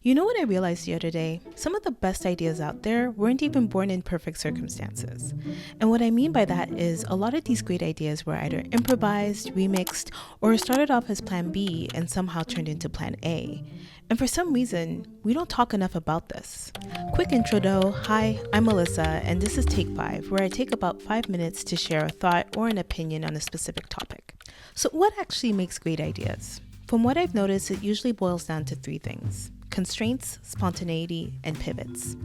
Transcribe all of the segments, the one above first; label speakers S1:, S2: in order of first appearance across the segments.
S1: You know what I realized the other day? Some of the best ideas out there weren't even born in perfect circumstances. And what I mean by that is a lot of these great ideas were either improvised, remixed, or started off as plan B and somehow turned into plan A. And for some reason, we don't talk enough about this. Quick intro though. Hi, I'm Melissa, and this is Take 5, where I take about 5 minutes to share a thought or an opinion on a specific topic. So what actually makes great ideas? From what I've noticed, it usually boils down to 3 things: constraints, spontaneity, and pivots.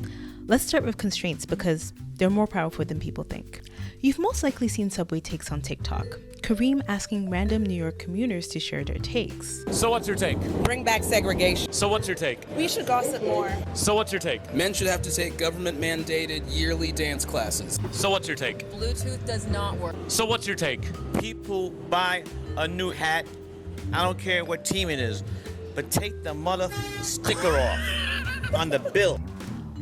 S1: Let's start with constraints because they're more powerful than people think. You've most likely seen Subway takes on TikTok. Kareem asking random New York commuters to share their takes.
S2: So what's your take?
S3: Bring back segregation.
S2: So what's your take?
S4: We should gossip more.
S2: So what's your take?
S5: Men should have to take government-mandated yearly dance classes.
S2: So what's your take?
S4: Bluetooth does not work.
S2: So what's your take?
S6: People buy a new hat. I don't care what team it is, but take the mother sticker off on the bill.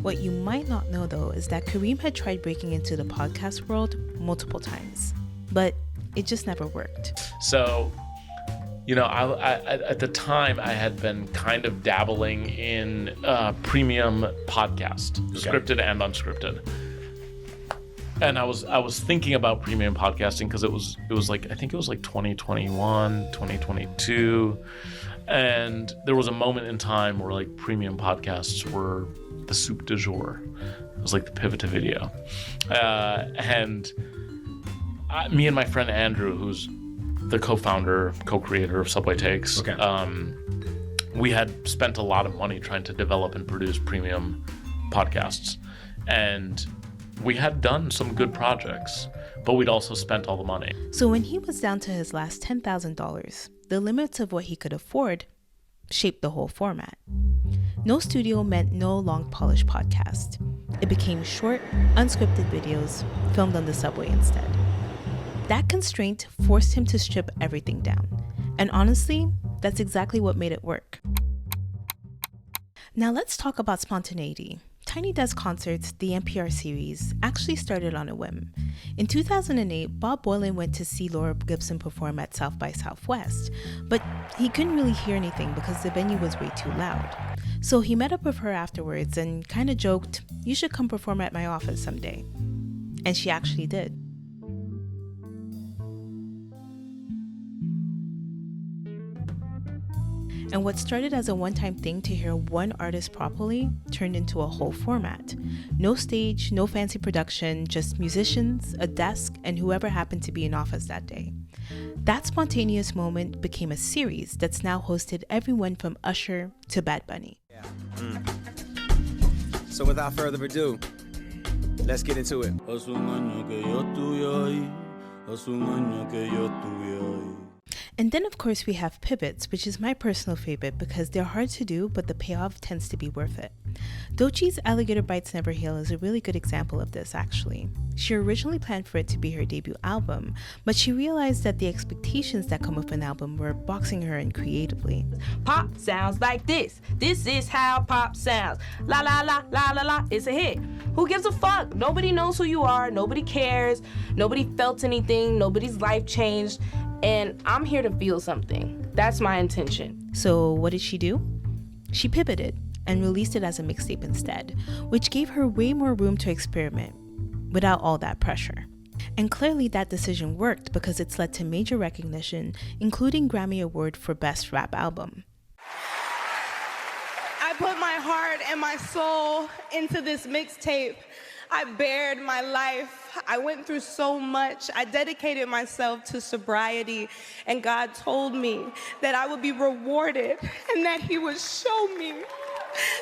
S1: What you might not know though is that Kareem had tried breaking into the podcast world multiple times, but it just never worked.
S7: So, I at the time I had been kind of dabbling in premium podcast, scripted and unscripted. And I was thinking about premium podcasting because it was like, I think it was like 2021, 2022. And there was a moment in time where like premium podcasts were the soup du jour. It was like the pivot to video. Me and my friend Andrew, who's the co-founder, co-creator of Subway Takes, we had spent a lot of money trying to develop and produce premium podcasts. And we had done some good projects, but we'd also spent all the money.
S1: So when he was down to his last $10,000, the limits of what he could afford shaped the whole format. No studio meant no long polished podcast. It became short, unscripted videos filmed on the subway instead. That constraint forced him to strip everything down. And honestly, that's exactly what made it work. Now let's talk about spontaneity. Tiny Desk Concerts, the NPR series, actually started on a whim. In 2008, Bob Boilen went to see Laura Gibson perform at South by Southwest, but he couldn't really hear anything because the venue was way too loud. So he met up with her afterwards and kind of joked, "You should come perform at my office someday." And she actually did. And what started as a one-time thing to hear one artist properly turned into a whole format. No stage, no fancy production, just musicians, a desk, and whoever happened to be in office that day. That spontaneous moment became a series that's now hosted everyone from Usher to Bad Bunny.
S5: So without further ado, let's get into it.
S1: And then of course we have pivots, which is my personal favorite because they're hard to do, but the payoff tends to be worth it. Doechii's Alligator Bites Never Heal is a really good example of this actually. She originally planned for it to be her debut album, but she realized that the expectations that come with an album were boxing her in creatively.
S8: Pop sounds like this. This is how pop sounds. La la la la la la. It's a hit. Who gives a fuck? Nobody knows who you are. Nobody cares. Nobody felt anything. Nobody's life changed. And I'm here to feel something. That's my intention.
S1: So what did she do? She pivoted and released it as a mixtape instead, which gave her way more room to experiment without all that pressure. And clearly that decision worked because it's led to major recognition, including Grammy Award for Best Rap Album.
S4: I put my heart and my soul into this mixtape. I bared my life. I went through so much. I dedicated myself to sobriety, and God told me that I would be rewarded and that He would show me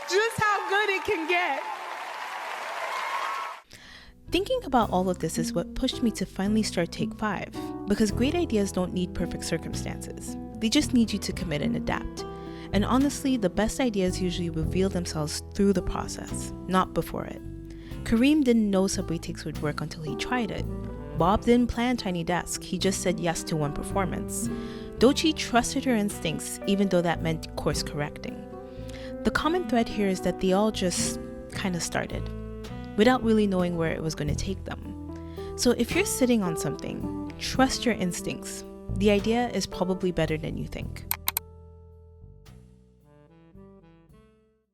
S4: just how good it can get.
S1: Thinking about all of this is what pushed me to finally start Take 5, because great ideas don't need perfect circumstances. They just need you to commit and adapt. And honestly, the best ideas usually reveal themselves through the process, not before it. Kareem didn't know Subway Takes would work until he tried it. Bob didn't plan Tiny Desk, he just said yes to one performance. Doechii trusted her instincts, even though that meant course correcting. The common thread here is that they all just kind of started, without really knowing where it was going to take them. So if you're sitting on something, trust your instincts. The idea is probably better than you think.